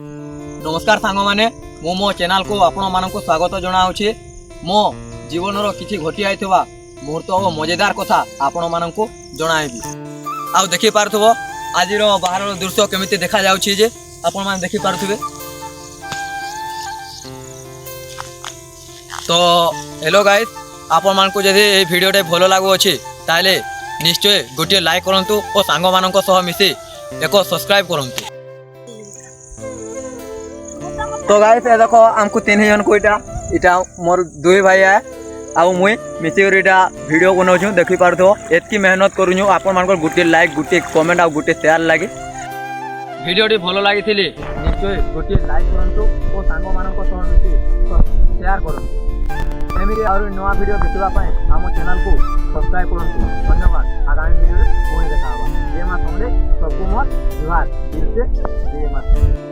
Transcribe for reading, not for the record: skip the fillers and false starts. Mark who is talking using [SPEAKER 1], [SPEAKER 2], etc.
[SPEAKER 1] नमस्कार सांग मैंने मो चैनल को आपण मानक स्वागत जनाऊे मो जीवन किसी घटी आईथिबा मुहूर्त और मजेदार कथा आपण मानक जनाइबी। आ देखि पारथबो आज बाहर दृश्य केमिति देखा जाउछि जे आपण माने देखि पारथुबे। तो हेलो गाइस, आपण मानक जदि ए भिडियोटे भलो लागु अछि ताले निश्चय गोटे लाइक करंतु और सांग मानक सह मिसी एक सब्सक्राइब करंतु। तो गाइस ए देखो हमको 3 जन को इटा मोर दुई भाई है आउ मुई मिसिकर इटा वीडियो बनाऊँ देखि पारथो एतकी मेहनत करूँ आपण मानकर गोटे लाइक गोटे कमेंट और गोटे शेयर लगे। वीडियोटी भलो लगी निश्चय गोटे लाइक करंतु और सांग मानक सह मिसी शेयर करंतु। एमिति और नया वीडियो देखिबा पय हम चैनल को सब्सक्राइब करंतु। धन्यवाद। आगामी वीडियो में पुणी देखा होगा। जय मां समले सबको मोर जुहार दिल से जय मां।